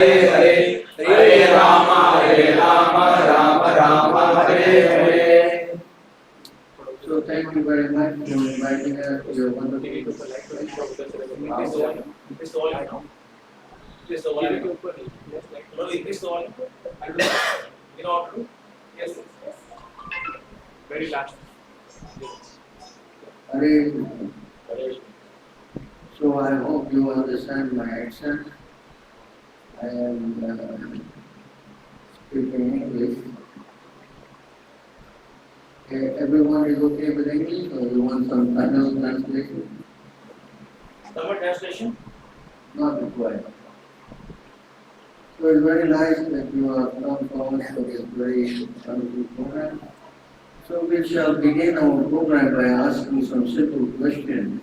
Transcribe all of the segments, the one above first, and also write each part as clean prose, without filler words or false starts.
Hare Hare Rama Rama Hare. So thank you very much for inviting us to your wonderful. Increase the volume now. Increase the volume. No, increase the volume. You know what to do? Yes. Very last. Hare. So I hope you understand my accent. I am speaking English. Everyone is okay with English, or you want some final translation? Tamil translation? Not required. So it's very nice that you have come forward for this very wonderful program. So we shall begin our program by asking some simple questions.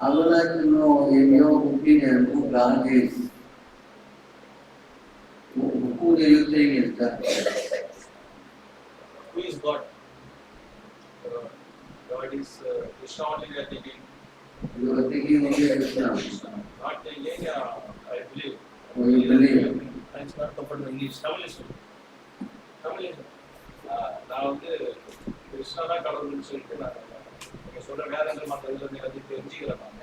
I would like to know, in your opinion, who God is. Who do you think is God? Who is God? God is Krishna only we are thinking. You are thinking only Krishna. Not thinking, I believe. Oh, you believe? It's not comfortable English. Tamil is நான் வந்து கிருஷ்ணா தான் கடவுள்னு சொல்லிட்டு நான் நீங்க சொல்ற வேதங்கள் மற்ற இதுல எல்லாத்தையும் தெரிஞ்சுக்கிறேன் நான்.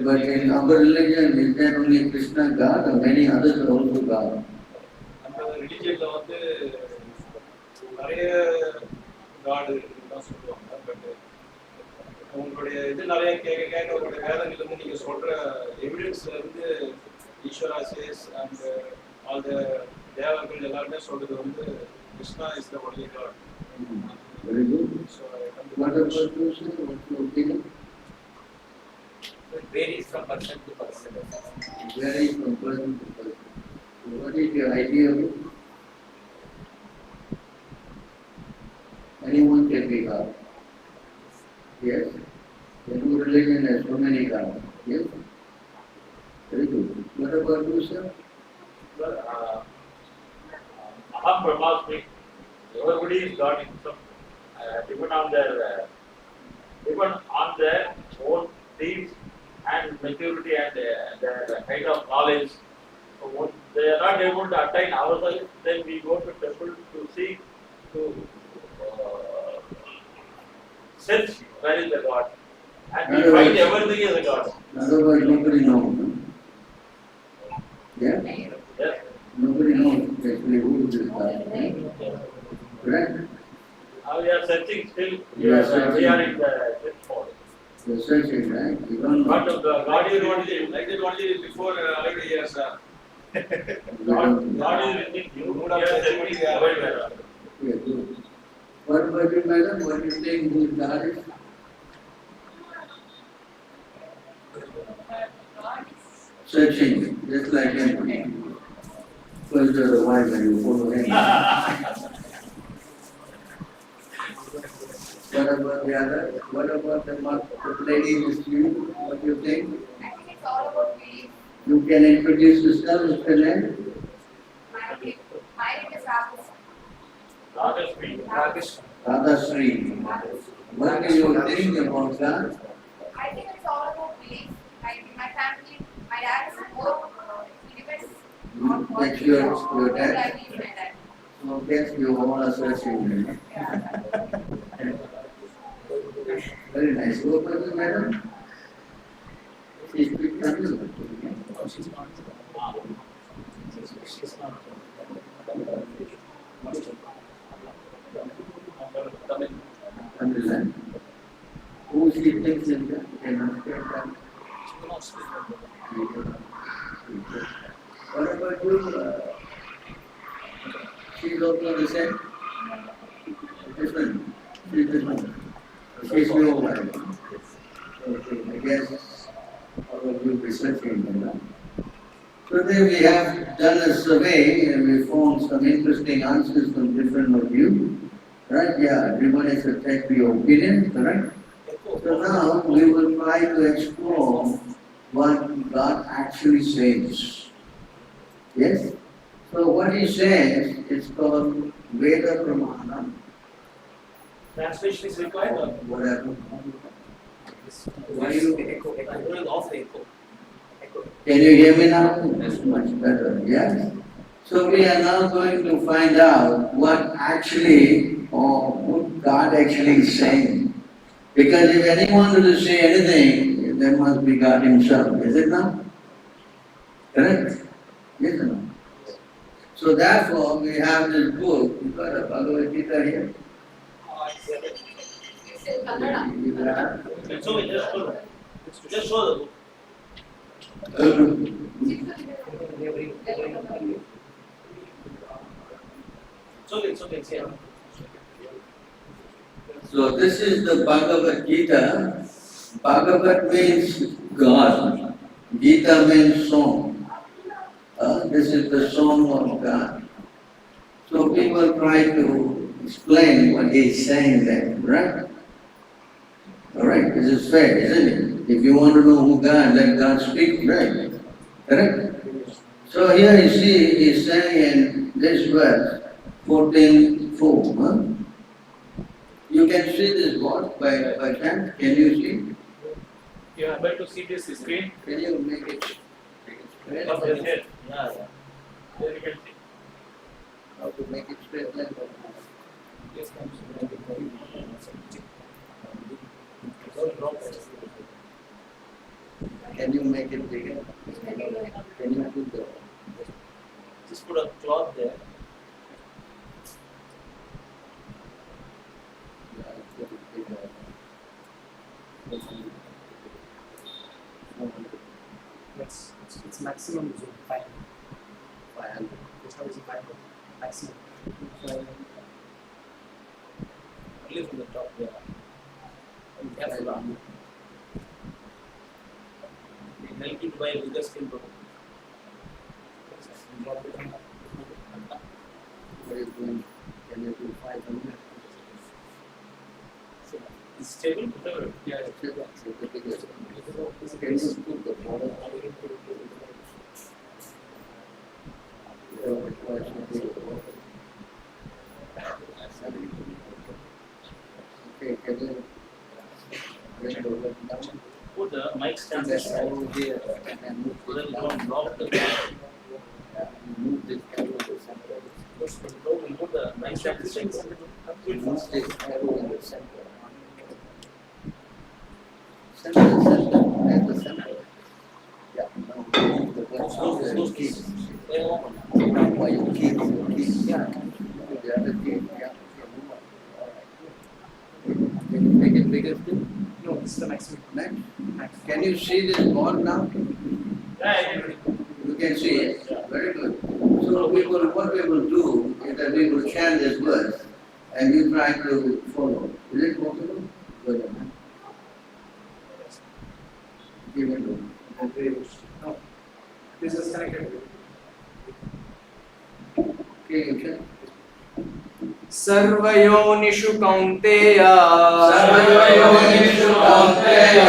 But in our religion, is there only Krishna God or many others are also God? நம்ம ரிலிஜியன்ல வந்து நிறைய காட் தான் சொல்லுவாங்க. பட் உங்களுடைய இது நிறைய கேட்க உங்களுடைய வேதங்கள்ல இருந்து நீங்க சொல்ற எவிடன்ஸ்ல இருந்து ஈஸ்வரா சேஸ் அண்ட் ஆல் த தேவர்கள் எல்லாருமே சொல்றது வந்து Krishna is the only god. Very good. So What about you, sir? What's your opinion? It varies from person to person. It varies from person to person. So what is your idea of it? Anyone can be God. Yes. Hindu religion has so many gods. Yes. Very good. What about you, sir? Well, Aham Brahmasmi, everybody is God in some, depend on their own deeds and maturity and their kind of knowledge. So when they are not able to attain ourselves, then we go to temple to seek to search where is the God, and we find everything as a God. Otherwise, nobody knows. No? Yeah? Yes. Nobody knows actually who is this God. Correct? Now we are searching still. You are searching. We are in the search mode. You're searching, right? You don't know. But God is only like that only before 100 years. God is within you. We are searching everywhere. Yeah, good. What about you, madam? What do you think who God is? Searching, just like him. First you're the wife and you follow him. What about the other? What about the lady with you? What do you think? I think it's all about belief. You can introduce yourself, Mr. Len. My name is Rakesh. Radha Sri. What do you think about that? I think it's all about belief. Like in my family, my dad is more, he depends on God. That's your dad. I believe in my dad. So guess you all are searching. Yeah. Very nice. Gopal, madam. She speaks Tamil. She's not. Tamil. Who she thinks in that? Cannot speak that. What about you? She's also the same? Different. She's different. She's your wife. Okay, I guess all of you researching on that. Today we have done a survey and we found some interesting answers from different of you. Right? Yeah, everybody should take your opinion, correct? So now we will try to explore what God actually says. Yes? So what he says is called Veda Pramana. Translation is required or Whatever. why you echo? Off the echo. Can you hear me now? That's much better, yes? So we are now going to find out what actually, or what God actually is saying. Because if anyone to say anything, there must be God Himself, is it not? Correct? Yes or no? So therefore, we have this book, you got a Bhagavad Gita here? It's in Kannada. You have? It's okay, just show the book. It's okay, it's here. So this is the Bhagavad Gita. Bhagavad means God. Gita means song. This is the song of God. So people try to explain what he is saying there, right? Alright, this is fair, isn't it? If you want to know who God, let God speak, right? Correct? So here you see, he's saying in this verse, 14:4, huh? You can see this board by chance? Can you see? You are able to see this screen? Can you make it straight? Up there. Yeah. There you can see. How to make it straight like that? Yes, ma'am. Can you make it bigger? Can you put the... Just put a cloth there. Yes, it's maximum zoom 5. 500. This one is 5 maximum. Only from the top there. And careful on. Help you to buy a bigger screen, Prabhu. What is going? Can you do 500? It's stable, whatever. Yeah, Can you put the border? Okay, can you bring the work down? Put the mic stand That's this side. over here and move So that this you down. don't block the Move this arrow in the center. move the mic stand this side. Move this arrow in the center. Center, at the center. Yeah, now move the Those keys. They open. Now why you keys, yeah. The other key, yeah. Move on. All right. Can you make it bigger still? no, this is the maximum. Next. Can you see this board now? Yeah, You can see it? Very good. So what we will do is that we will chant this verse and you try to follow. Is it possible? Good enough. Give it to No, this is connected. Okay, you can. सर्वयोनिषु कौन्तेय सर्वयोनिषु कौन्तेय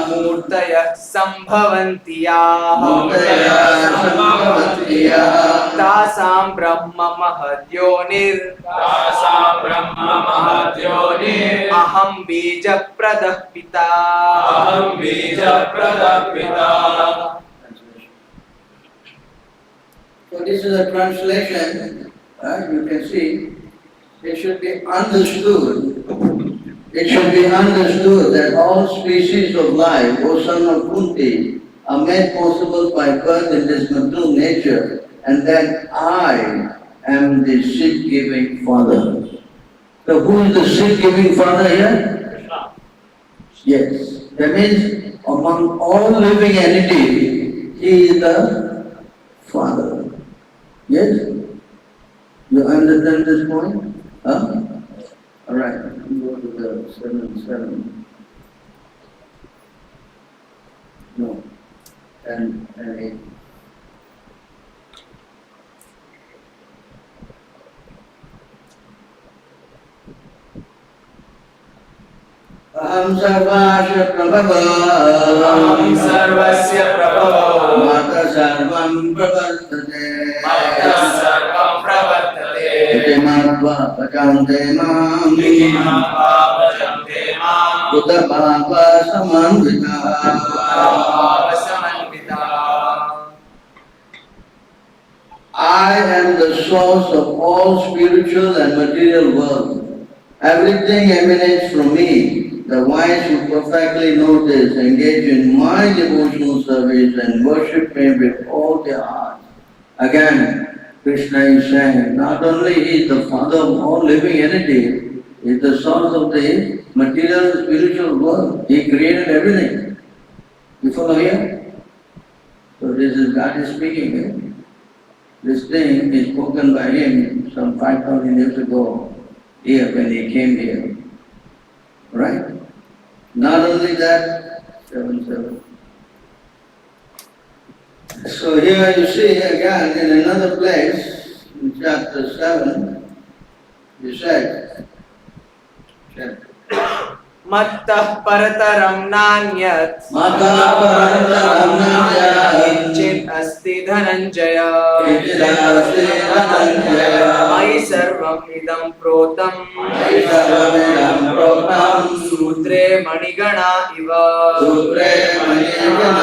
मूर्तयः सम्भवन्ति याः मूर्तयः सम्भवन्ति याः तासां ब्रह्म महद्योनिर् अहं बीजप्रदः पिता So this is a translation. You can see, it should be understood. It should be understood that all species of life, O son of Kunti, are made possible by birth in this material nature, and that I am the seed-giving father. So who is the seed-giving father here? Krishna. Yes. That means among all living entities, he is the father. Yes? You understand this point? Huh? Alright, go to the 7. No. 10 and 8. Aham sarvasya prabhava सर्वस्य प्रभवो Mata sarvam pravartate मातः सर्वं प्रवर्तते Iti matva pachante mam भजन्ते मां Buddha bhava samandvita भावसमन्विता I am the source of all spiritual and material world. Everything emanates from me. The wise who perfectly know this engage in my devotional service and worship me with all their heart. Again, Krishna is saying, not only he is the father of all living entities, he is the source of the material and spiritual world. He created everything. You follow here? So this is God is speaking here. This thing is spoken by him some 5,000 years ago, here when he came here. Right? Not only that, 7. So here you see again in another place, in chapter 7, you said, Mattah parataram nanyat Mata Paramahansa Kinchit asti dhananjaya Kinchit Mai sarvam idam protam Protam Sutre manigana iva Sutre Manigana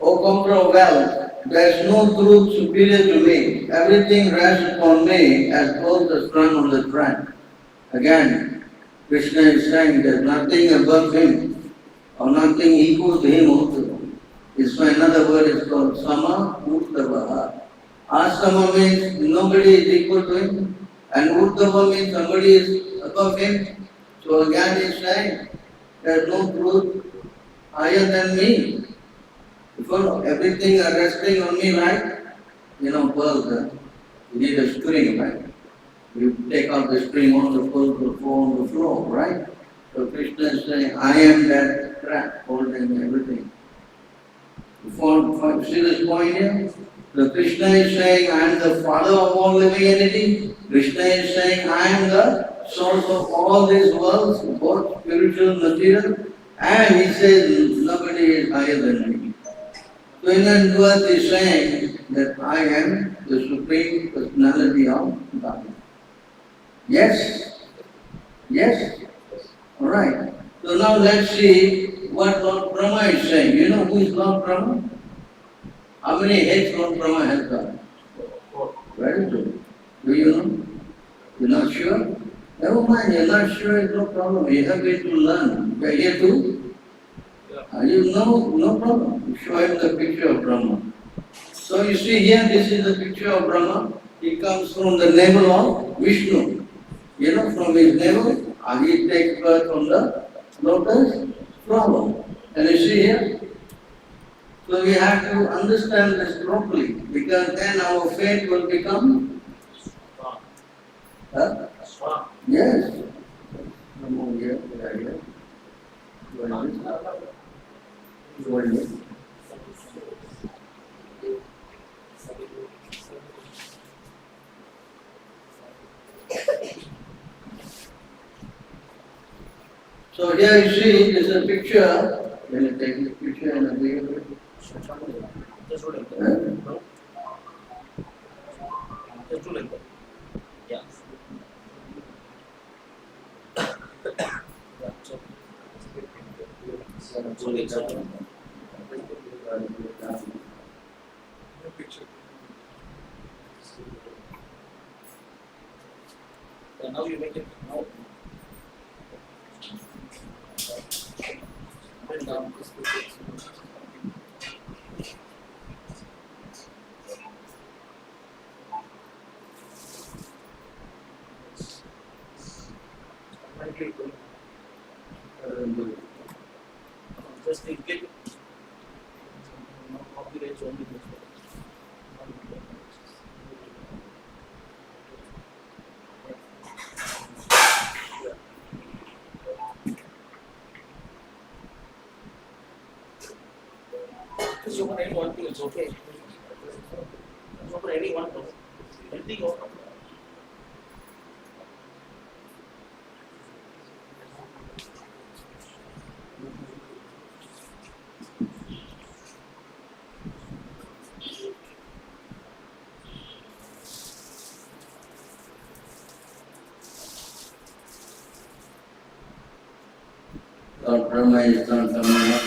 O Compro well, there is no truth superior to me. Everything rests upon me as goes the strung on the thread. Again, Krishna is saying there is nothing above him or nothing equal to him also. It's why another word is called Sama Uttavaha. Asama means nobody is equal to him, and Uttava means somebody is above him. So again he is saying there is no truth higher than me. You follow? Everything are resting on me, right? You know, pearls, you need a string, right? You take out the string on the pearl to fall on the floor, right? So Krishna is saying, I am that trap holding everything. See this point here? The Krishna is saying, I am the father of all living entities. Krishna is saying, I am the source of all these worlds, both spiritual and material. And he says, nobody is higher than me. So in other words, he is saying that I am the Supreme Personality of God. Yes? Yes? Alright. So now let's see what Lord Brahma is saying. You know who is Lord Brahma? How many heads Lord Brahma has got? Very good. Do you know? You're not sure? Never mind, you're not sure, it's no problem. You have it to learn. You're here too? You know, no problem. You show him the picture of Brahma. So you see here, this is the picture of Brahma. He comes from the navel of Vishnu. You know, from his navel, he takes birth from the lotus flower. And you see here? So we have to understand this properly, because then our faith will become. Huh? Yes. Come on here, here. What is it? What is it? So here you see, this is a picture. Can you take this picture and bring it? Just do like that. Huh? No? Just do like that. Yeah. Picture. Now you make it now. Bring down this picture. Just think it. Copyrights only this way. Just open any one thing, it's okay. Just open any one thing. Anything open. Lord Brahma is not coming up.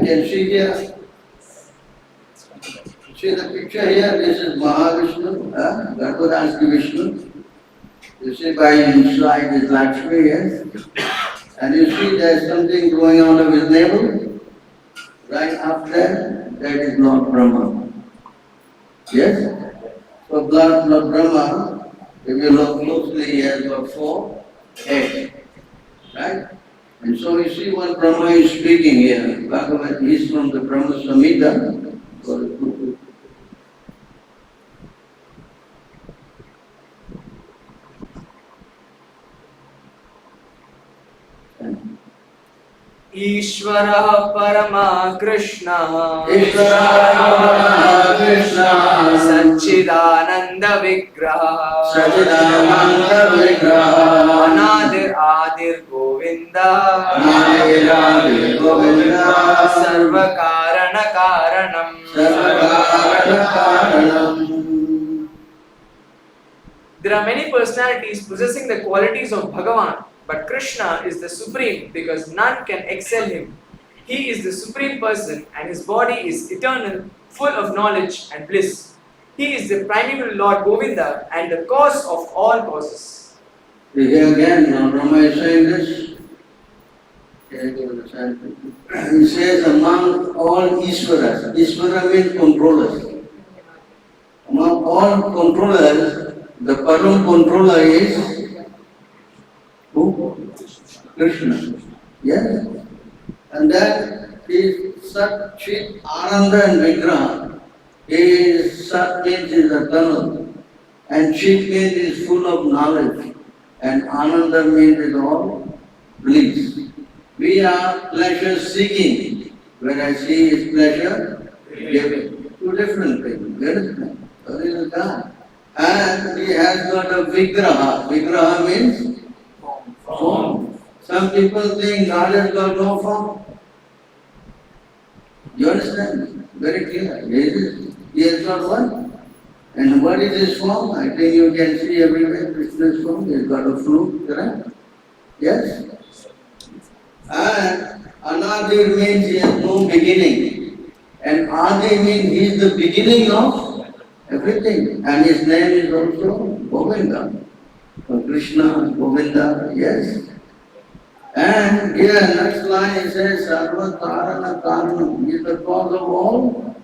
can see here. See the picture here, this is Mahavishnu, that was asked Vishnu. You see by his side is Lakshmi, yes? And you see there's something going on of his navel. Right up there, that is Lord Brahma. Yes? So Lord Brahma, if you look closely, he has got 4 heads. Right? And so you see what Brahma is speaking here. Bhagavat is from the Brahma Samhita. ईश्वरः परमा कृष्णः सच्चिदानंद विग्रहः अनादिर आदिर गोविंदः सर्व कारण कारणम्. There are many personalities possessing the qualities of Bhagavan, but Krishna is the supreme because none can excel him. He is the supreme person and his body is eternal, full of knowledge and bliss. He is the primeval Lord Govinda and the cause of all causes. Here again, now Brahma is saying this. He says among all Ishwaras, Ishvara means controllers. Among all controllers, the Param controller is who? Krishna. Yes? And then he is Sat, Chit, Ananda and Vigraha. He is Sat means is eternal. And Chit means is full of knowledge. And Ananda means is all bliss. We are pleasure seeking. Whereas he is pleasure giving. Two different things. You understand? So this is God. And he has got a Vigraha. Vigraha means form. Some people think God has got no form. You understand? Very clear. He has got one. And what is his form? I think you can see everywhere Krishna's form. He has got a flute, correct? Yes? And Anadir means he has no beginning. And Adi means he is the beginning of everything. And his name is also Govinda. So Krishna, Govinda, yes. And here next line he says Sarva Karana Karanam. He is the cause of all.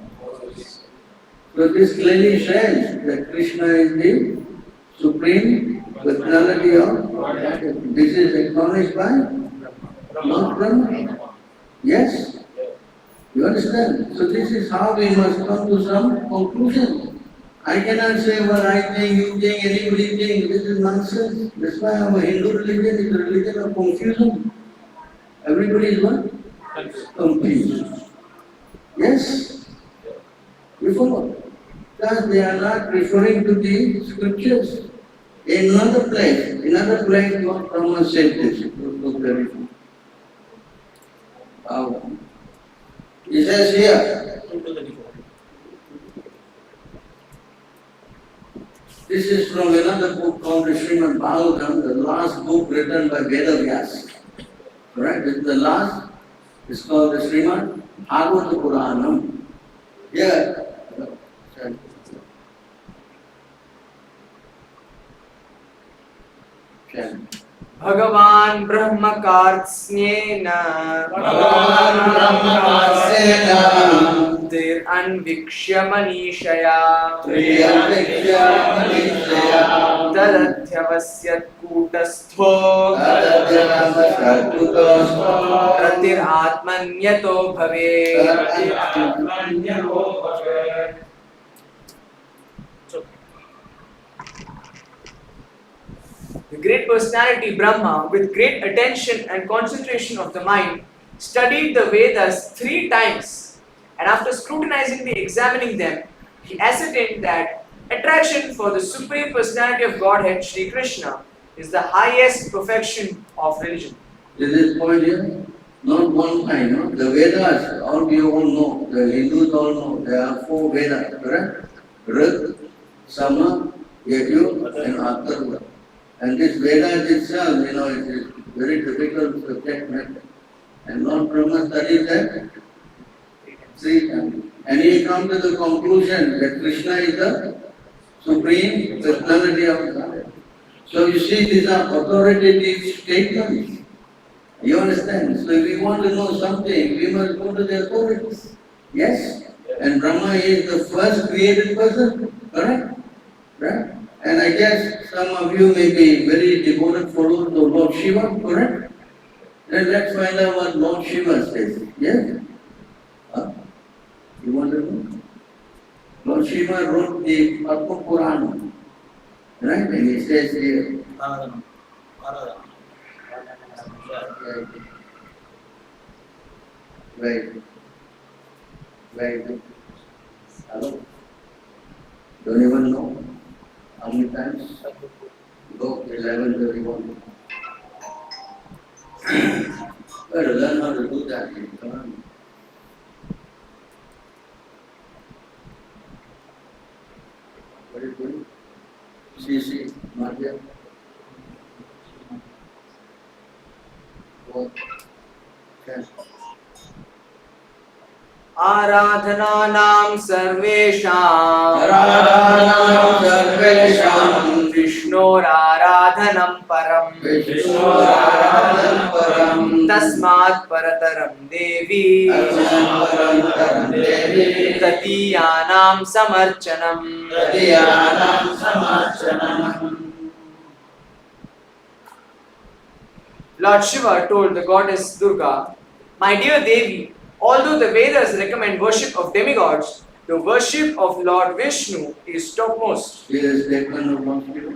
So this clearly says that Krishna is the supreme personality of God. This is acknowledged by Lord Brahma. Yes? You understand? So this is how we must come to some conclusion. I cannot say what I think, you think, anybody think. This is nonsense. That's why our Hindu religion is a religion of confusion. Everybody is what? Confused. Yes? We follow. Because they are not referring to the scriptures. In another place, Lord Brahma said this. Look very good. He says here, this is from another book called the Srimad Bhagavatam, the last book written by Veda Vyasa. Correct? This is the last. It's called the Srimad Bhagavata Puranam. Here, Bhagavan Brahmakartsnena Tir Anvikshya Manishaya Tadadhyavasyat Kutastho Ratir Atmanyato Bhave. The great personality Brahma, with great attention and concentration of the mind, studied the Vedas 3 times, and after scrutinizing and examining them, he ascertained that attraction for the Supreme Personality of Godhead, Shri Krishna, is the highest perfection of religion. This is point here. Not one time, no? The Vedas, all you all know, the Hindus all know, there are 4 Vedas, correct? Rig, Sama, Yajur, and Atharva. And this Vedas itself, it is very difficult subject matter. And Lord Brahma studied that 3 times. And he come to the conclusion that Krishna is the supreme personality of God. So you see, these are authoritative statements. You understand? So if we want to know something, we must go to the authorities. Yes? And Brahma is the first created person, correct? Right? And I guess some of you may be very devoted followers of Lord Shiva, correct? Then let's find out what Lord Shiva says. Yes? Huh? You want to know? Lord Shiva wrote the Padma Purana, right? And he says here, right. Hello? Don't even know how many times? Go 11:31. Better learn how to do that. Come on. What are you doing? See, not yet. What? Okay. आराधनानां सर्वेषां विष्णोराराधनं परम् तस्मात् परतरं देवी तदीयानां समर्चनम् Lord Shiva told the goddess Durga, "My dear Devi, although the Vedas recommend worship of demigods, the worship of Lord Vishnu is topmost." There is statement of Lord Shiva.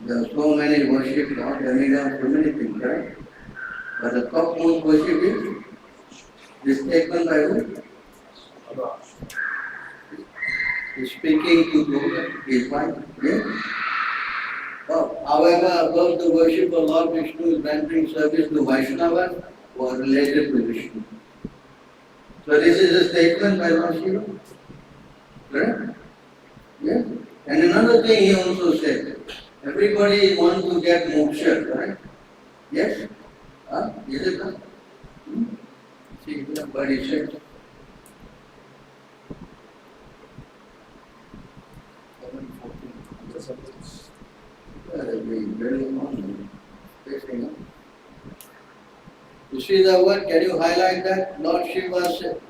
There are so many worship Lord demigods, so many things, right? But the topmost worship is taken by who? He's speaking to his wife. Yes? However, above the worship of Lord Vishnu is rendering service to Vaishnavas who are related to Vishnu. So this is a statement by Lord Shiva. Correct? Yes? And another thing he also said, everybody wants to get moksha, correct? Yes? Is it not? See, what he said. You see the word? Can you highlight that? Lord Shiva said.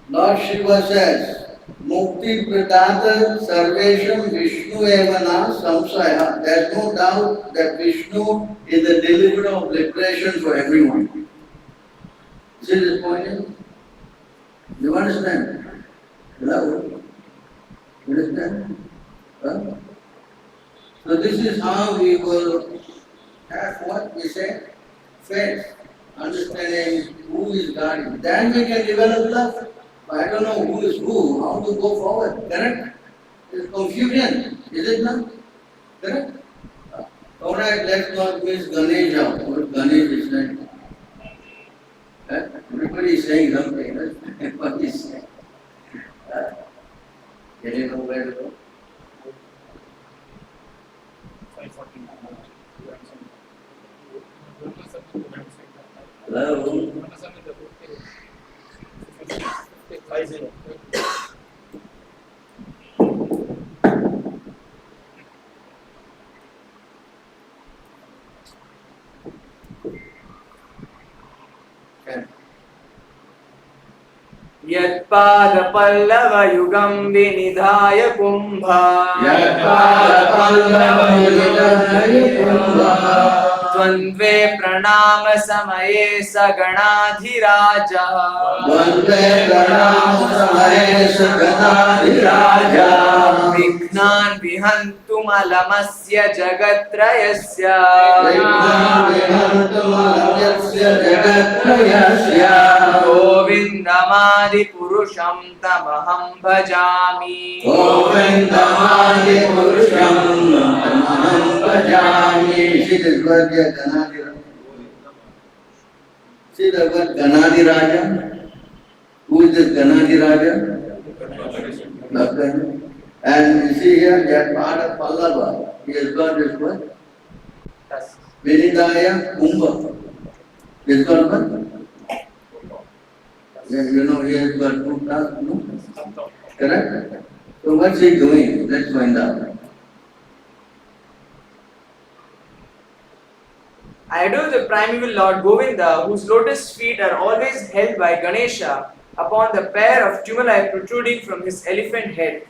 Lord Shiva says, Mukti Pradata Sarvesham Vishnu Evana Samsaya. There is no doubt that Vishnu is the deliverer of liberation for everyone. See this point? You understand? Hello? You understand? Huh? So this is how we will have what we say? Faith. Understanding who is God. Then we can develop love. I don't know who is who, how to go forward. Correct? It's confusion. Is it not? Correct? Alright, let's not miss Ganesh out. What Ganesh is saying. Everybody is saying something. Right? What is saying? Can you know where to go? 5:14. Hello? 50. यत्पादपल्लवयुगं विनिधाय Kumbh द्वन्द्वे प्रणाम समये स गणाधिराजः विघ्नान् विहन्तुमलमस्य जगत्त्रयस्य गोविन्दमादिपुरुषं तमहं भजामि See the word Ganadiraja? Who is this Ganadiraja? And you see here that part of Pallava, he has got this word Vinidaya Kumbha. This called what? Yeah, you know, he has got two tasks, no? Correct? So what's he doing? Let's find out. I adore the primeval Lord Govinda, whose lotus feet are always held by Ganesha upon the pair of tumuli protruding from his elephant head,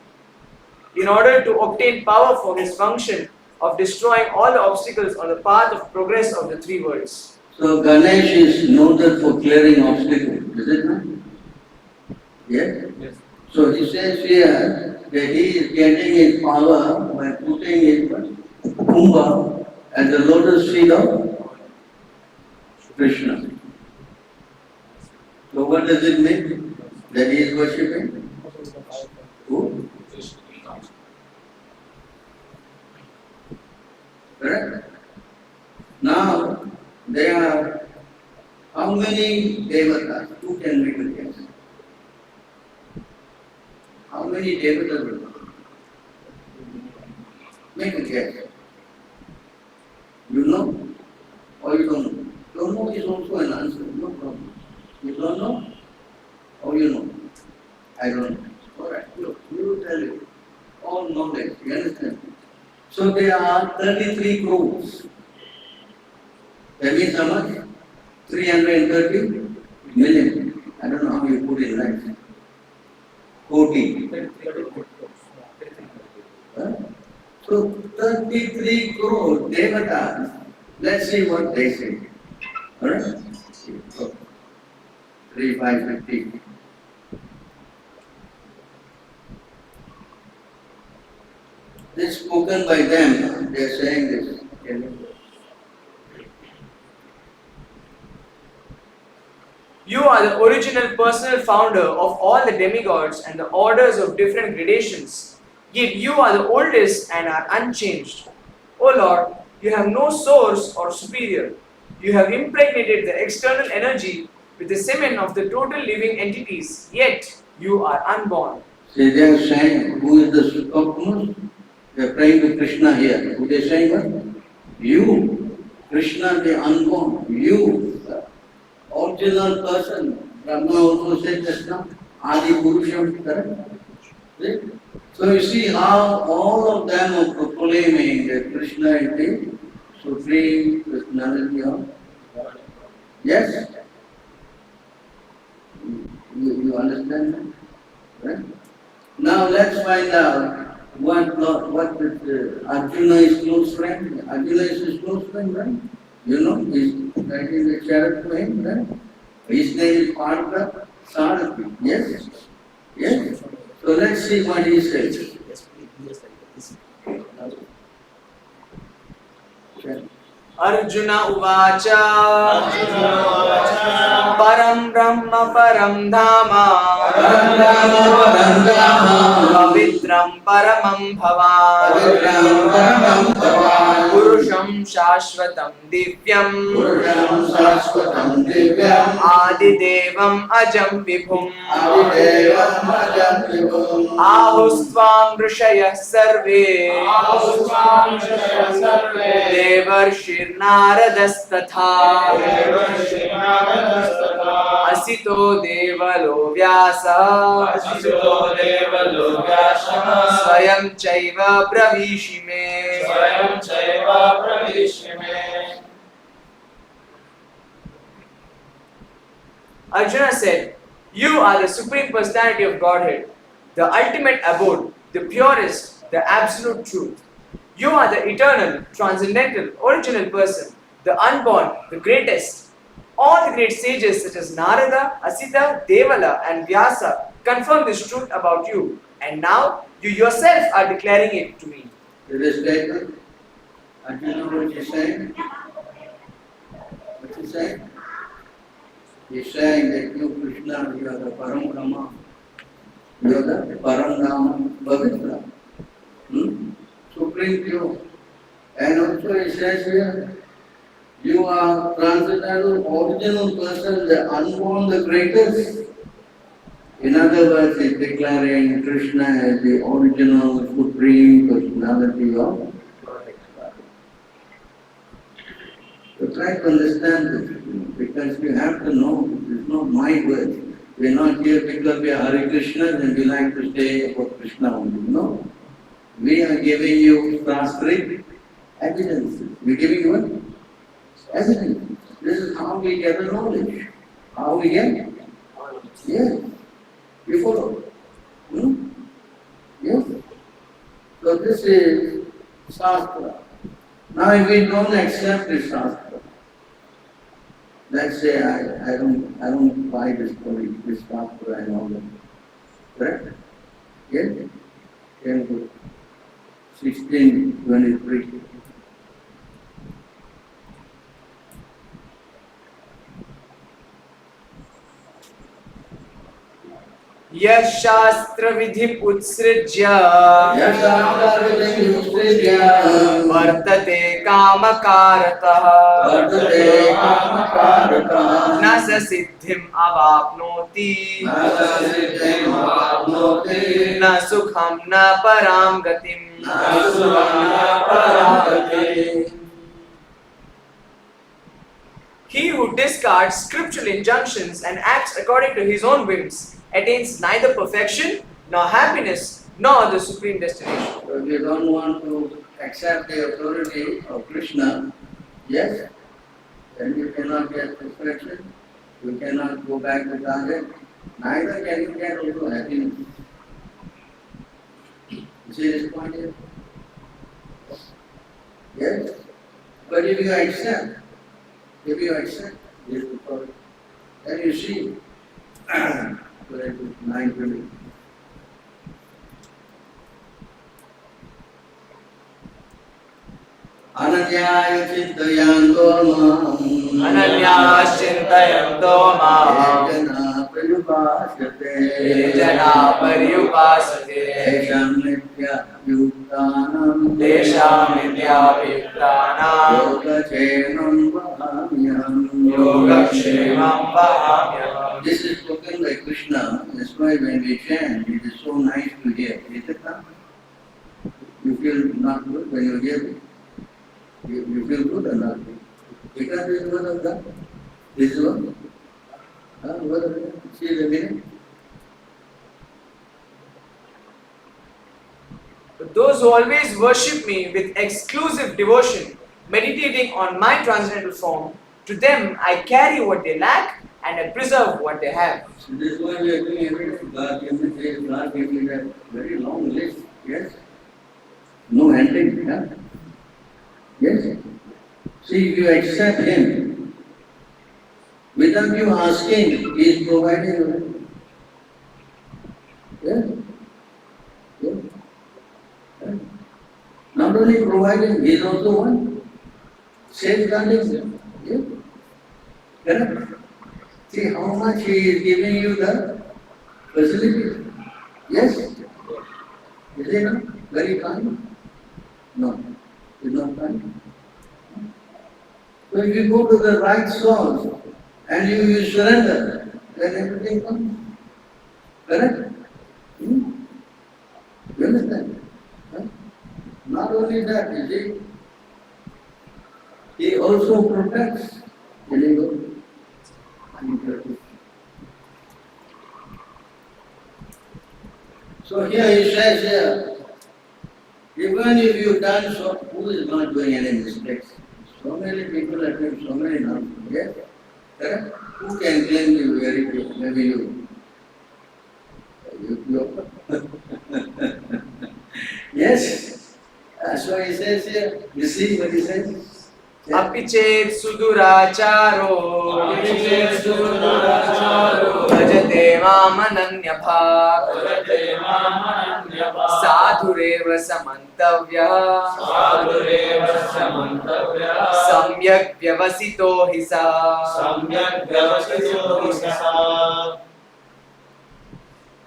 in order to obtain power for his function of destroying all the obstacles on the path of progress of the three worlds. So Ganesh is noted for clearing obstacles, is it not? Yes? Yes. So he says here that he is getting his power by putting his kumbha at the lotus feet of Krishna. So what does it mean? That he is worshipping? Who? Correct? Now, there are how many devatas? Who can make a guess? How many devatas will come? Make a guess. You know? Or you don't know? Don't know is also an answer, no problem. You don't know? Or you know? I don't know. Alright, look, we will tell you. All knowledge, you understand? So there are 33 crores. That means how much? 330 million. I don't know how you put it right. 40. Huh? So 33 crore devatas. Let's see what they say. Alright? 3, 5, 50. This is spoken by them. They are saying this. You are the original personal founder of all the demigods and the orders of different gradations. Yet you are the oldest and are unchanged. O Lord, you have no source or superior. You have impregnated the external energy with the semen of the total living entities, yet you are unborn. See, they are saying, who is the topmost? They are praying to Krishna here. Who they are saying what? You, Krishna the unborn, you, the original person. Brahma also said just now, Adi Purusham, correct? See? So you see how all of them are proclaiming that Krishna is the supreme personality of God. Yes? You understand that? Right? Now let's find out what is Arjuna is close friend. Arjuna is his close friend, right? You know, he's writing the chariot to him, right? His name is Partha Sarathi. Yes? Yes? So let's see what he says. Arjuna Uvacha Param Brahma Param Dhama Pavitram Paramam Bhavan Purusham Shashvatam Divyam Adidevam Ajam Vibhum Ahustvam Rishayah Sarve Devarshir Naradas-tatha Asito Devalo Vyasa Swayam Chaiva Pravishime. Arjuna said, you are the Supreme Personality of Godhead, the ultimate abode, the purest, the absolute truth. You are the eternal, transcendental, original person, the unborn, the greatest. All the great sages such as Narada, Asita, Devala and Vyasa confirm this truth about you, and now you yourself are declaring it to me. Is this statement? I don't know what you're saying. What you saying? He's saying that you, Krishna, you are the Param Brahma. You are the Param Brahma Pavitra. Supreme pure. And also he says here, you are transcendental, original person, the unborn, the greatest. In other words, he's declaring Krishna as the original, supreme personality of God. So try to understand this. because you have to know, it's not my word. We are not here because we are Hare Krishna and we like to say about Krishna only. No. We are giving you shastric evidence. We are giving you what? Evidence. This is how we get the knowledge. How we get? Yes. You follow? Hmm? Yes. So this is Shastra. Now if we don't accept this Shastra, let's say I don't buy this story, this Shastra and all that. Correct? Yes? Can go. 16:23. यशास्त्र विधि उत्सृज्य वर्तते कामकारतः न स सिद्धिम् अवाप्नोति न सुखं न परां गतिम्. He who discards scriptural injunctions and acts according to his own whims attains neither perfection nor happiness nor the supreme destination. So if you don't want to accept the authority of Krishna, yes, then you cannot get perfection, you cannot go back to target, neither can you get also happiness. You see this point here? Yes? But if you accept this authority, then you see, 9:20. Ananyaya chintayanto mam Ananyāścintayamto māṁ Ejana paryupāsyate Ejana paryupāsate Tesham nityabhyuktānam Teshām nityabhyuktānām Yogakshemam vahamyam Yogakshemam vahamyam. This is spoken by Krishna. That's why when we chant, it is so nice to hear. Is it not? You feel not good when you hear it? You feel good or not? Because this is word of God. This is what? Word of God. See the meaning? But those who always worship me with exclusive devotion, meditating on my transcendental form, to them I carry what they lack and I preserve what they have. So this is why we are doing everything. God gave me that very long list. Yes? No ending. Yeah? Yes? See, if you accept Him, without you asking, He is providing you. Yes? Yes? Yes? Not only providing, He is also one. Safeguarding. Yes? Correct? See how much He is giving you the facility. Yes? Is it not very kind? No. It's not kind. So if you go to the right source and you surrender, then everything comes. Correct? You understand? Huh? Not only that, you see, He also protects. So here he says here, even if you done so, who is not doing any mistakes? So many people are doing so many nonsense. Yes? Correct? Who can claim you very good? Maybe you. Yes? So he says here, you see what he says? Apichet suduracharo Bhajate mamananyabha Sadhureva samantavya Samyak vyavasito hisa.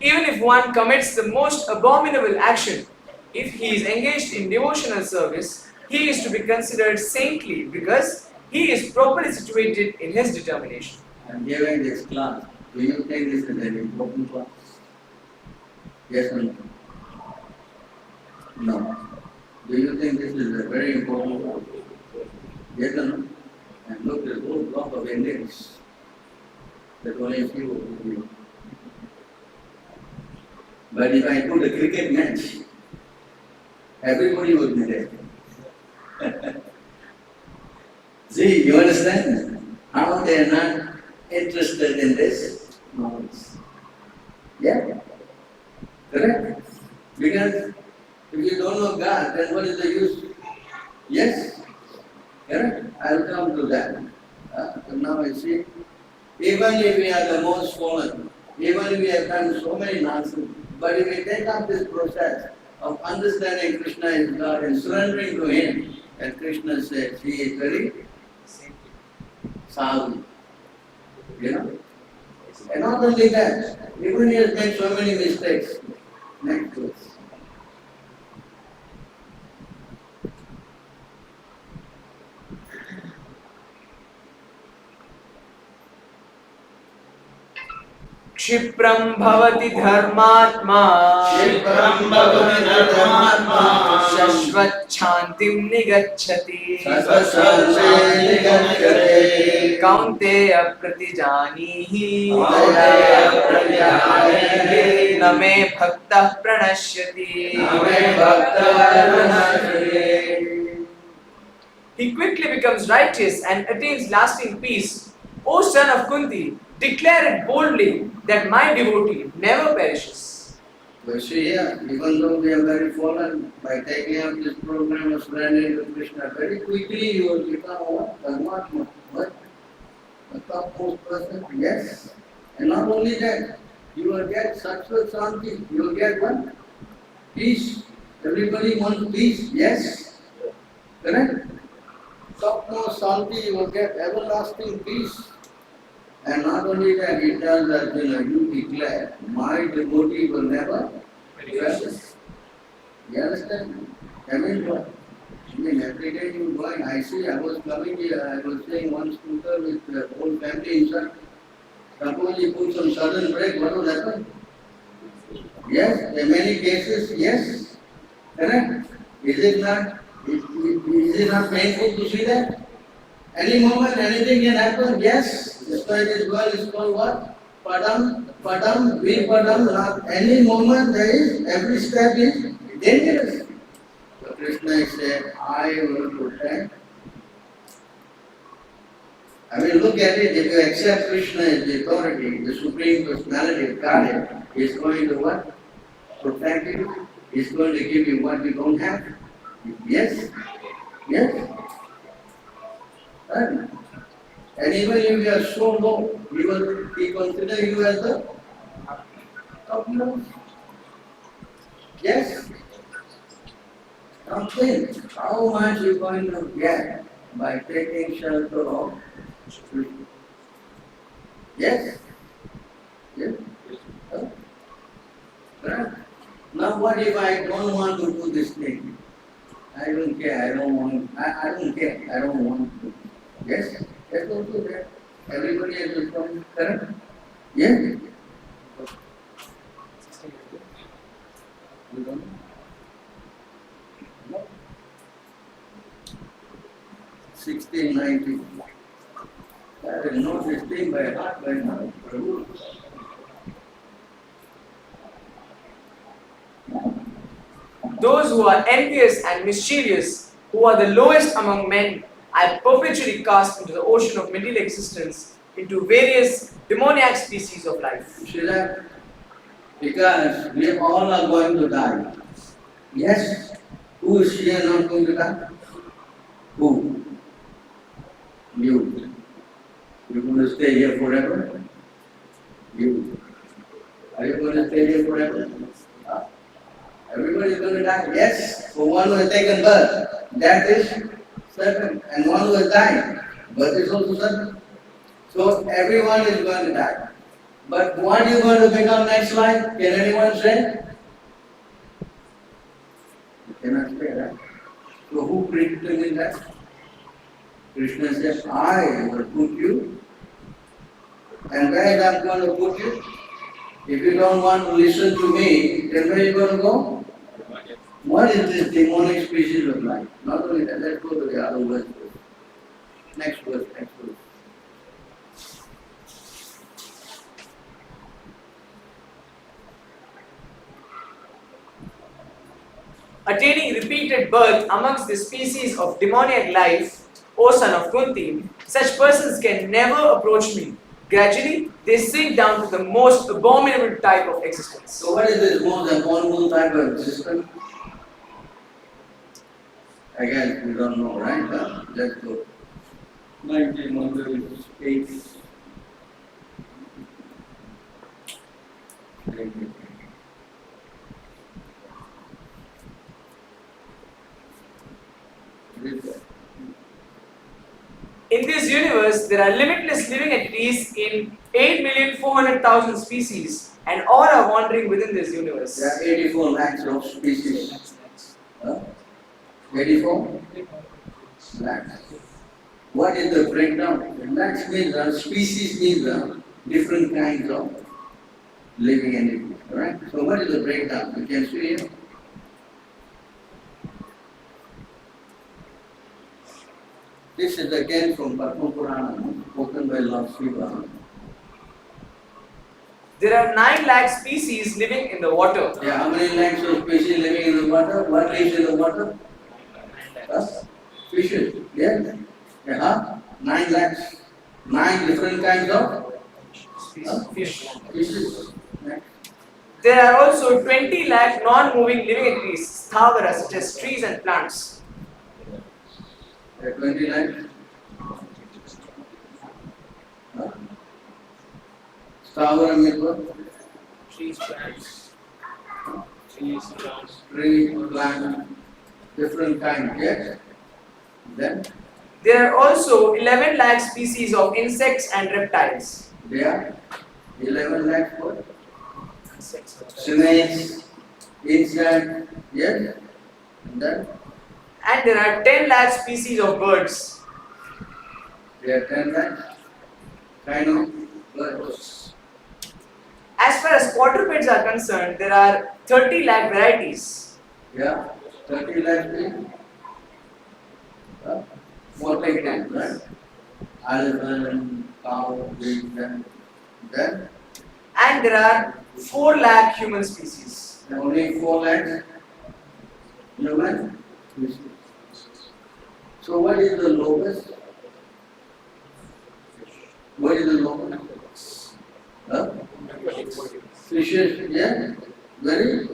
Even if one commits the most abominable action, if he is engaged in devotional service, he is to be considered saintly because he is properly situated in his determination. I'm giving this class. Do you think this is an important class? Yes or no? No. Do you think this is a very important class? Yes or no? And look, whole block of Indians. That only a few would be. But if I put a cricket match, everybody would be there. See, you understand how they are not interested in this knowledge. Yeah? Correct? Because if you don't know God, then what is the use? Yes? Correct? I'll come to that. But now I see, even if we are the most fallen, even if we have done so many nonsense, but if we take up this process of understanding Krishna is God and surrendering to Him, and Krishna says, He is very sadhu. You know? And not only that, even he has made so many mistakes. Next verse. क्षिप्रं भवति धर्मात्मा क्षिप्रं भवति धर्मात्मा शश्वच्छान्तिं निगच्छति शश्वच्छान्तिं निगच्छति कौन्तेय प्रतिजानीहि कौन्तेय प्रतिजानीहि न मे भक्तः प्रणश्यति न मे भक्तः प्रणश्यति. He quickly becomes righteous and attains lasting peace. O son of Kunti, declare it boldly that my devotee never perishes. We see here, even though we are very fallen, by taking up this program of surrendering to Krishna, very quickly you will become what? Dharmatma. What? The topmost person? Yes. And not only that, you will get Sattva Shanti. You will get what? Peace. Everybody wants peace? Yes. Correct? Topmost Shanti, you will get everlasting peace. And not only that, he tells Arjuna, you declare, my devotee will never perish. You understand? I mean, what? I mean, every day you going, I see, I was coming here, I was seeing one scooter with the whole family inside. Suppose you put some sudden brake, what will happen? Yes, in many cases, yes. Correct? Is it not painful to see that? Any moment, anything can happen, yes. That's why this world is called what? Padam, Vipadam, not any moment there is, every step is dangerous. So Krishna said, I will protect. I mean, look at it, if you accept Krishna as the authority, the Supreme Personality of Godhead, He is going to what? Protect you. He is going to give you what you don't have. Yes? Yes? And even if you are so low, He consider you as the topmost. Yes? Now think, how much you are going to get by taking shelter of Krishna? Yes? Yes? Right? Now what if I don't want to do this thing? I don't care, I don't care, I don't want to. Yes? That's also there. Everybody has a point, correct? Yes? You don't know? No? 1690. I will know this thing by heart by now. Prabhu. Those who are envious and mischievous, who are the lowest among men, are perpetually cast into the ocean of material existence, into various demoniac species of life. You see that? Because we all are going to die. Yes? Who is here not going to die? Who? You. You're going to stay here forever? You. Are you going to stay here forever? Everybody is going to die. Yes, for one who has taken birth, that is certain. And one who has died, birth is also certain. So everyone is going to die. But what are you going to become next life? Can anyone say? You cannot say that. So who predetermined that? Krishna says, I will put you. And where am I going to put you? If you don't want to listen to me, then where are you going to go? What is this demonic species of life? Not only that, let's go to the other verse. Next verse, next verse. repeated birth amongst the species of demoniac life, O son of Kunti, such persons can never approach me. Gradually, they sink down to the most abominable type of existence. So what is this most abominable type of system? Again, we don't know, right? Let's go. 1908. In this universe, there are limitless living entities in 8,400,000 species, and all are wandering within this universe. There are 84 lakhs of species. 84 lakhs. What is the breakdown? Lakhs means species means different kinds of living entities. Right? So what is the breakdown? You can see here. This is again from Padma Purana, spoken by Lord Shiva. There are 9 lakh species living in the water. Yeah, how many lakhs of species living in the water? What lives in the water? Fishes. Yes? Yeah, 9 lakhs. 9 different kinds of Fish. fishes. There are also 20 lakh non-moving living entities, sthavara, such as trees and plants. 20 lakhs. Sthavara means what? Trees, plants. Trees, plants. Tree, plant, different kinds. Yes? Then There are also 11 lakh species of insects and reptiles. there are 11 lakhs what? Insects. Snakes, insects, yes? And then And there are 10 lakh species of birds. there are 10 lakhs kind of birds. As far as quadrupeds are concerned, there are 30 lakh varieties. Yeah, 30 lakhs means more like that, right? Elephant, cow, pig, then And there are 4 lakh human species. only 4 lakhs human. So what is the lowest? What is the lowest? Fishes, yeah? Very.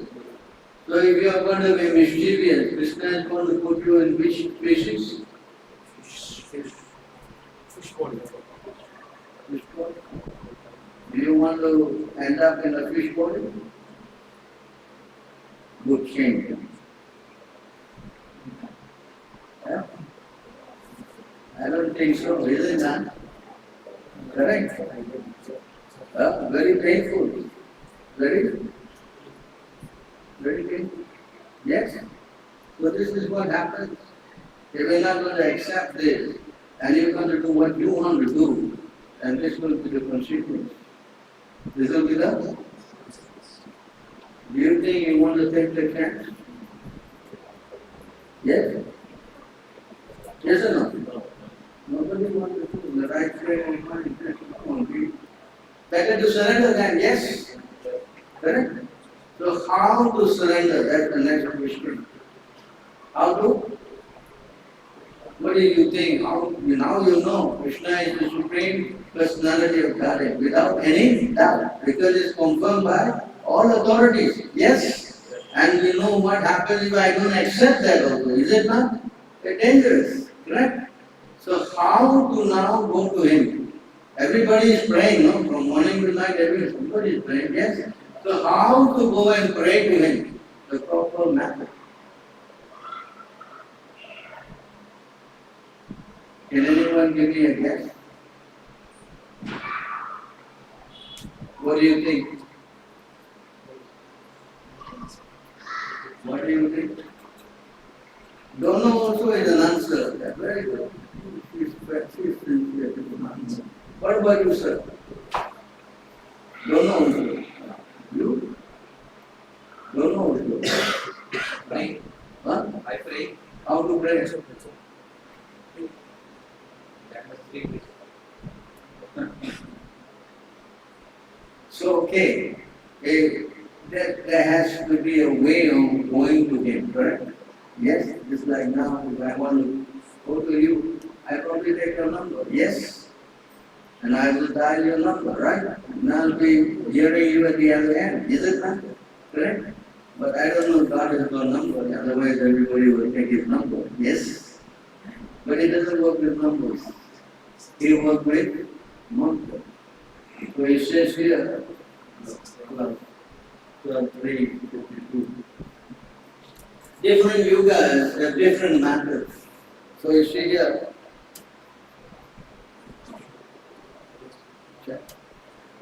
So if you are going to be mischievous, Krishna is going to put you in which species? Fish pond. Fish pond. Do you want to end up in a fish pond? Good change. Yeah? I don't think so, isn't that? Correct? Very painful. Very painful. Yes? So this is what happens. If you're not going to accept this, and you're going to do what you want to do, and this will be the consequence. This will be the. Do you think you want to take the chance? Yes? Yes or no? Nobody wants to do the right way and mind. Better to surrender than yes? Correct? So how to surrender? That's the next question. How to? What do you think? Now you know Krishna is the Supreme Personality of Godhead without any doubt, because it's confirmed by all authorities. Yes? And we know what happens if I don't accept that also. Is it not? It's dangerous. Correct? So how to now go to Him? Everybody is praying, no? From morning to night, everybody is praying. Yes? So how to go and pray to Him? The proper method. Can anyone give me a guess? What do you think? What do you think? Don't know also is an answer. That's very good. What about you, sir? Don't know also. You? Don't know also. Pray. Huh? I pray. How to pray? That must be. So, okay, there has to be a way of going to Him, correct? Yes, just like now, if I want to go to you, I probably take your number. Yes. And I will dial your number, right? And I'll be hearing you at the other end. Is it not? Correct? But I don't know God has no number, otherwise everybody will take his number. Yes? But he doesn't work with numbers. He works with mantra. So he says here, 12:3:52. Different yugas have different methods. So you see here,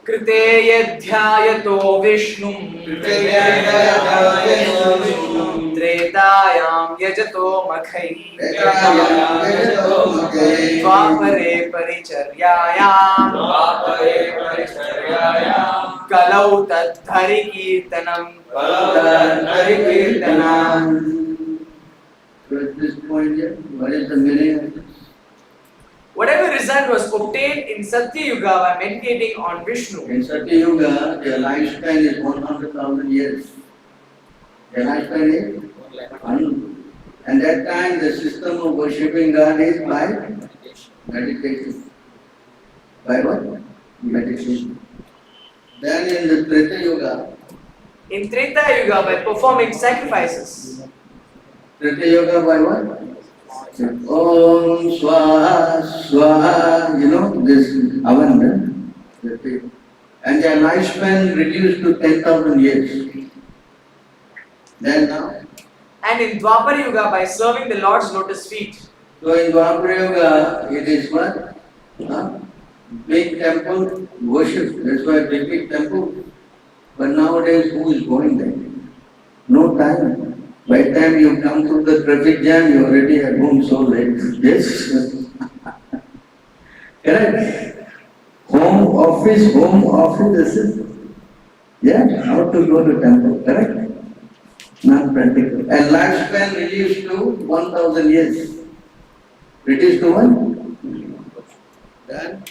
कृते यध्यायतो विष्णुं त्रेतायां यजतो मखैः द्वापरे परिचर्यायां कलौ तद्धरिकीर्तनं So at this point here, what is the meaning of this? Whatever result was obtained in Satya Yuga by meditating on Vishnu, In Satya Yuga, their lifespan is 100,000 years. Their lifespan is 100. And that time the system of worshipping God is by meditation. By what? Meditation. Then in the Treta Yuga, in Treta Yuga by performing sacrifices, Treta Yuga by what? Om Swaha Swaha, this oven, and their lifespan reduced to 10,000 years. Then now, and in Dwapar Yuga by serving the Lord's lotus feet. so in Dwapara Yuga, it is what? Big temple worship. That's why big temple. But nowadays, who is going there? No time. By the time you come to the traffic jam, you are already at home so late. Yes? Correct? Home office, this is. Yeah, how to go to temple, correct? Not practical. And lifespan reduced to 1,000 years. Reduced to what? Then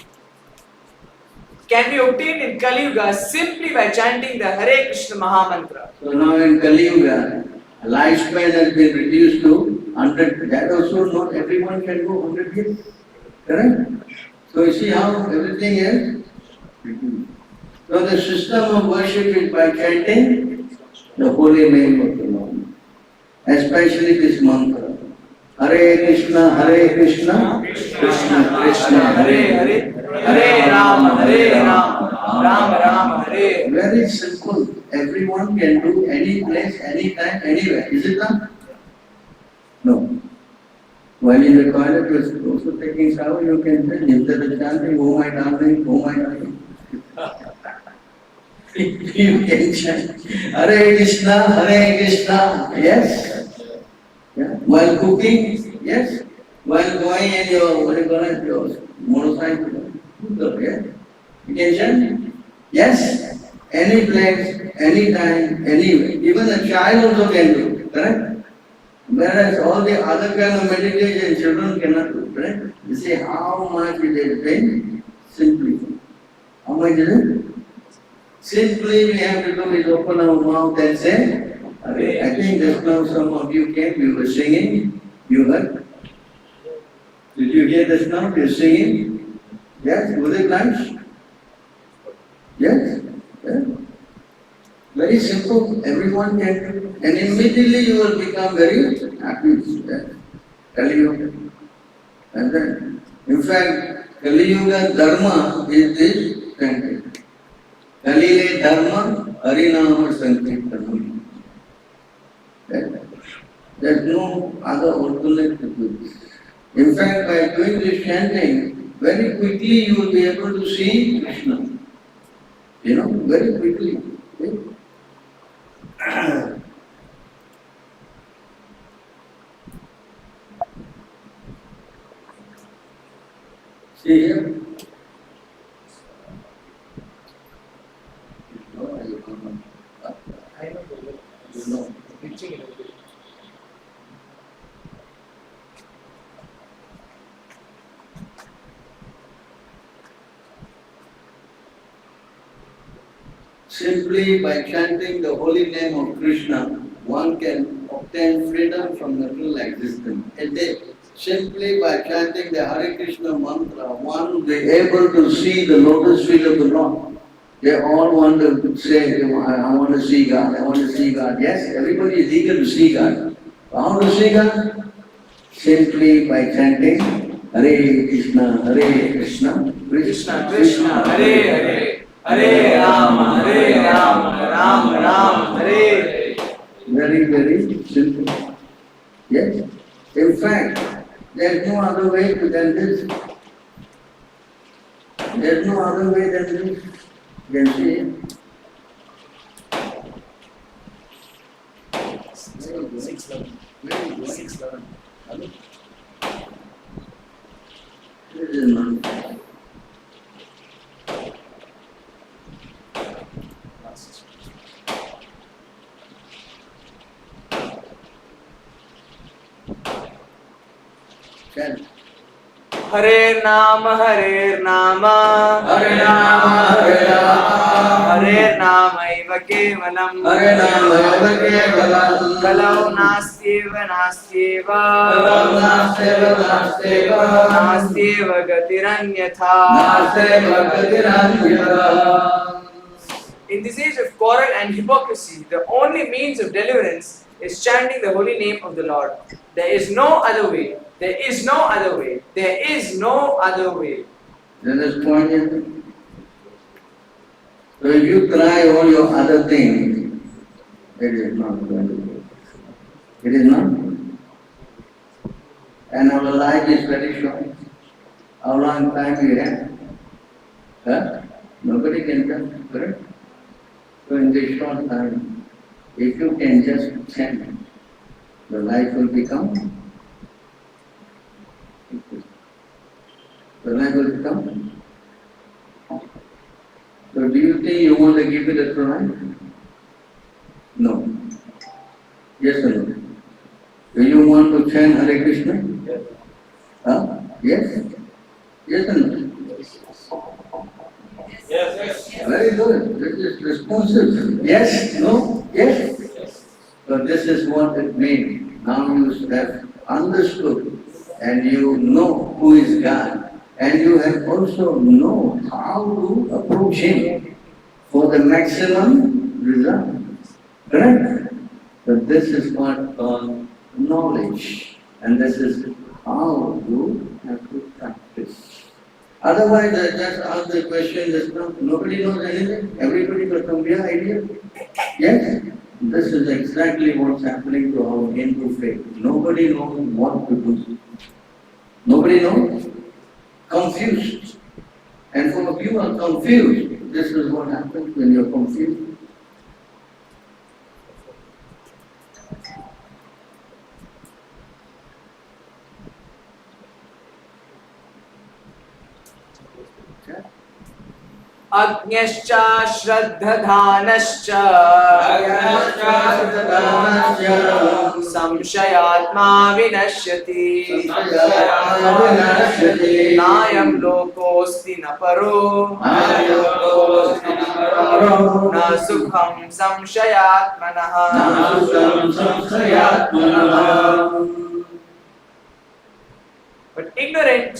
can be obtained in Kali Yuga simply by chanting the Hare Krishna Mahamantra. so now in Kali Yuga, lifespan has been reduced to 100. That also not everyone can go 100 years. Correct? So you see how everything is reduced. So the system of worship is by chanting the holy name of the Lord. Especially this mantra. Hare Krishna, Krishna Krishna, Hare Hare, Hare Rama, Rama Rama, Hare. Very simple. Everyone can do any place, anytime, anywhere. Is it not? No. While in the toilet, you are also taking shower, you can say, instead of chanting, oh my darling, oh my darling. You can chant Hare Krishna, yes. Yeah. While cooking, yes. While going in your motorcycle, yeah. You can chant, yes. Any place, any time, anywhere. Even a child also can do, correct? Whereas all the other kind of meditation children cannot do, correct? You see how much it is been simply. How much is it? Simply we have to do is open our mouth and say, I think just now some of you came, you were singing, you heard? Did you hear just now? You're singing? Yes, was it nice? Yes? Yeah. Very simple, everyone can do. And immediately you will become very happy. Kali Yuga. And then, in fact, Kali Yuga Dharma is this chanting. Kalile Dharma Harinama Sankirtanam. There's no other alternate to this. In fact, by doing this chanting, very quickly you will be able to see Krishna. Very quickly. See here. You know. Simply by chanting the holy name of Krishna, one can obtain freedom from material existence. And they, simply by chanting the Hare Krishna mantra, one they able to see the lotus feet of the Lord. They all want to say, I want to see God, I want to see God. Yes, everybody is eager to see God. How to see God? Simply by chanting Hare Krishna, Hare Krishna, Krishna Krishna, Hare Hare, Hare Rama, Hare Rama, Rama Rama, Hare Hare. Very, very simple. Yes. In fact, there is no other way than this. There is no other way than this. You can see it. Very good. 6:11. Very good. 6:11. This is not. Last. Chant. Hare Nama, Hare Nama, Hare Rama, Hare Rama, Hare Nama Eva Kevalam, Hare Rama, Hare Kevalam, Kalau Nastyeva Nastyeva, Kalam Nasteva, Nasteva, Nastyeva Gatiranyatha. Nasteva Gatiranyatha. In this age of quarrel and hypocrisy, the only means of deliverance is chanting the holy name of the Lord. There is no other way. There is no other way. There is no other way. That is poignant. So if you try all your other things, it is not going to work. It is not. And our life is very short. How long time we have? Huh? Nobody can tell, correct? So in this short time, if you can just chant, the life will become. The life will become. So do you think you want to give it a try? No. Yes or no? Do you want to chant Hare Krishna? Yes. Huh? Yes? Yes or no? Yes. Very good. This is responsive. Yes? No? Yes? So this is what it means. Now you have understood and you know who is God. And you have also know how to approach Him for the maximum result. Correct? But this is what called knowledge. And this is how you have to practice. Otherwise, I just ask the question just now. Nobody knows anything. Everybody got some clear idea. Yes? This is exactly what's happening to our Hindu faith. Nobody knows what to do. Nobody knows? Confused. And some of you are confused. This is what happens when you're confused. Agnyascha Shraddhadanascha Samshayatma Vinashyati Nayam Lokosti Naparo Na Sukham Samshayatmanaha. But ignorant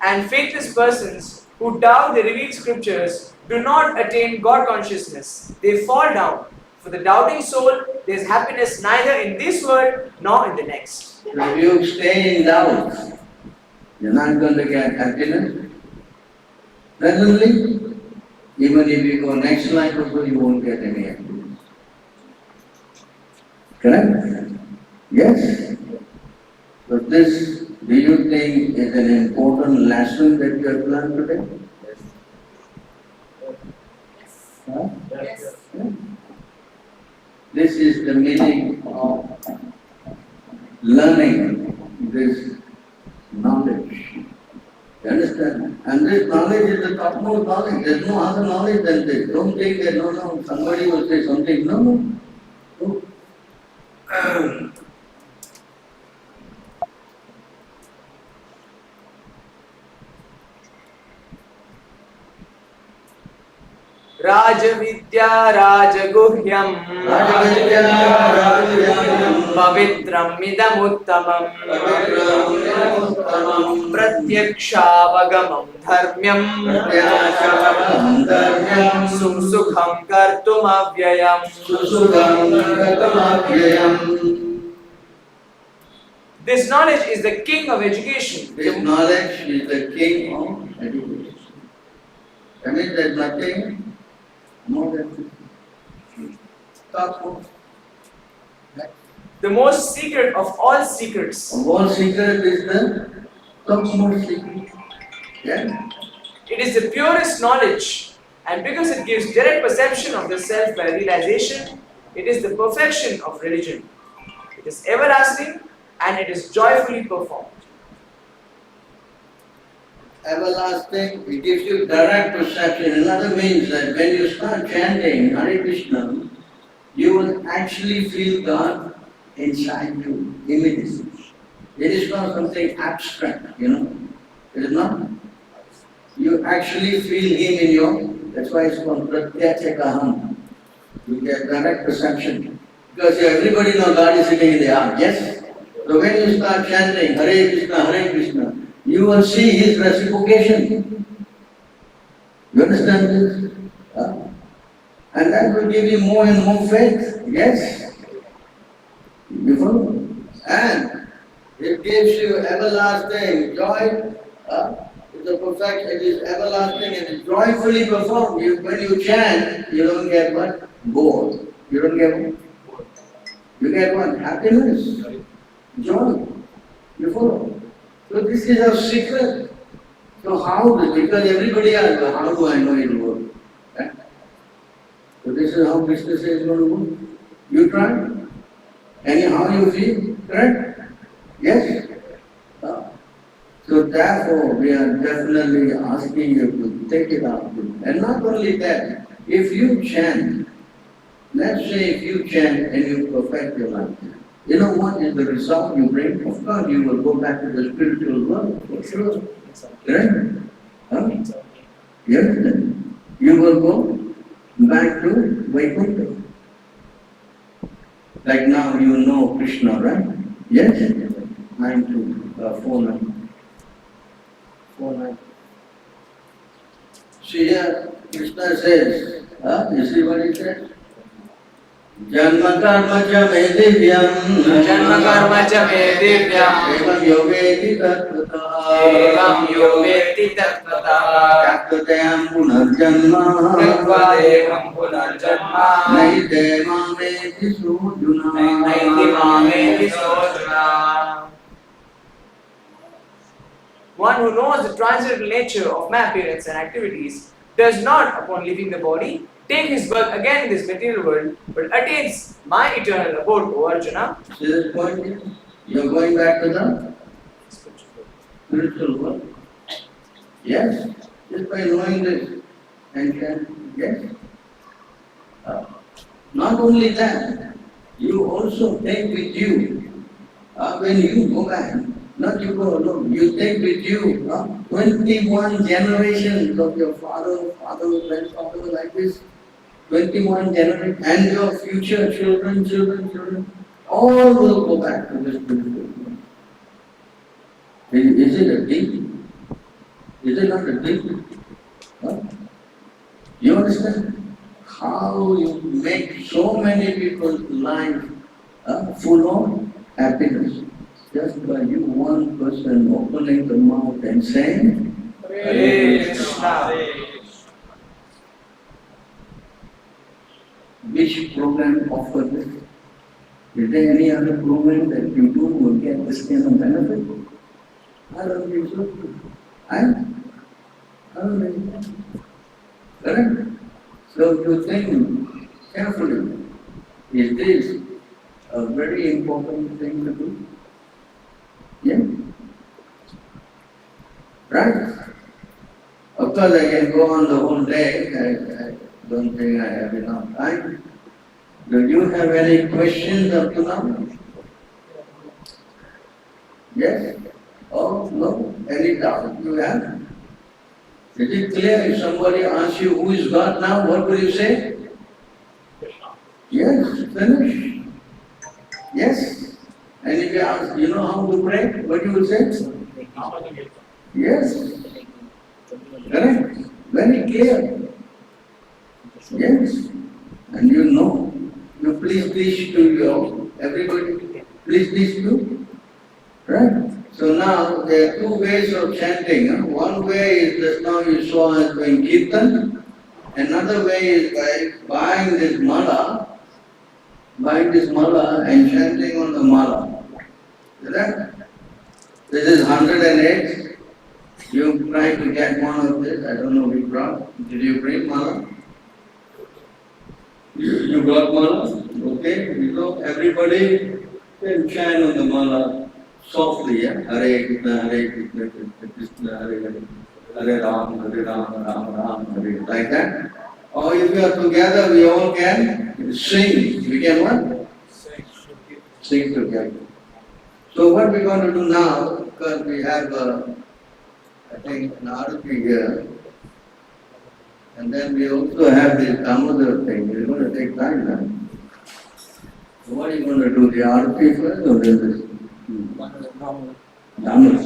and faithless persons who doubt the revealed scriptures do not attain God consciousness. They fall down. For the doubting soul, there is happiness neither in this world nor in the next. So if you stay in doubt, you're not going to get happiness. Presently, even if you go next life also, you won't get any happiness. Correct? Yes? So this, do you think is an important lesson that you have learned today? Huh? Yes. Yeah. This is the meaning of learning this knowledge. You understand? And this knowledge is the topmost knowledge. There is no other knowledge than this. Don't think that no, somebody will say something. No. Rajavidya Rajaguhyam Rajavidya Rajaguhyam Pavitram idamuttamam Pratyakshaavagamam dharmyam Susukham kartum avyayam. This knowledge is the king of education. This knowledge is the king of education. That means there's nothing more than topmost. The most secret of all secrets. All secret is the topmost secret. Yeah? It is the purest knowledge, and because it gives direct perception of the self by realization, it is the perfection of religion. It is everlasting and it is joyfully performed. Everlasting, it gives you direct perception. Another means that when you start chanting Hare Krishna, you will actually feel God inside you immediately. It is not something abstract, It is not. You actually feel Him in your, that's why it's called Pratyachakaham. You get direct perception. Because everybody knows God is sitting in the heart, yes? So when you start chanting Hare Krishna, you will see His reciprocation. You understand this? And that will give you more and more faith, yes? You follow? And it gives you everlasting joy. It's a perfection, it is everlasting and it's joyfully performed. When you chant, you don't get what? Bored. You don't get what? You get what? Happiness. Joy. You follow? So this is our secret. So how? Because everybody asks, how do I know it will work? Right? So this is how business is going to work. You try. Anyhow you feel, correct? Yes? So therefore we are definitely asking you to take it up. And not only that, if you chant, let's say if you chant and you perfect your life, you know what is the result you bring? Of course you will go back to the spiritual world, for sure. Correct? Yes? You will go back to Vaikuntha. Like now you know Krishna, right? Yes? 49. See here, Krishna says, you see what he says? Janma karma cha me divyam evam yogeti tattvatah yaktadayam punarjanma nahi devameti sujuna. One who knows the transcendental nature of my appearance and activities does not, upon leaving the body, take his birth again in this material world, but attains my eternal abode, O Arjuna. See this point? You are going back to the spiritual world. Yes, just by knowing this and can, yes. Not only that, you also take with you, when you go back, not you go alone, you take with you 21 generations of your father, grandfather, like this. 21 generations, and your future children, all will go back to this spiritual world. Is it a deep? Is it not a deep? You understand how you make so many people's life full of happiness just by you one person opening the mouth and saying, Hare Krishna. Which program offers this? Is there any other program that you do will get this kind of benefit? I don't think so. I don't think so. Correct? So you think carefully, is this a very important thing to do? Yeah? Right? Of course I can go on the whole day. I don't think I have enough time. Do you have any questions up to now? Yes? Oh, no? Any doubt you have? Is it clear? If somebody asks you who is God now, what will you say? Yes, finish. Yes? And if you ask, you know how to pray, what you will say? Yes. Correct? Very clear. Yes. And you know. You please to your everybody. Please to. Right? So now there are two ways of chanting. One way is just now you saw us doing kirtan. Another way is by buying this mala and chanting on the mala. Correct? This is 108. You try to get one of this. I don't know if you brought. Did you bring mala? You got mala? Okay. So everybody can chant on the mala softly. Yeah? Hare Krishna, Krishna, Hare Ram, Ram Ram, Hare. Like that. Or if we are together, we all can sing. We can what? Sing together. So what we're going to do now, because we have, I think, an arati here, and then we also have this Damodar thing. It's going to take time now. So what are you going to do? The arati first or then this? Damodar.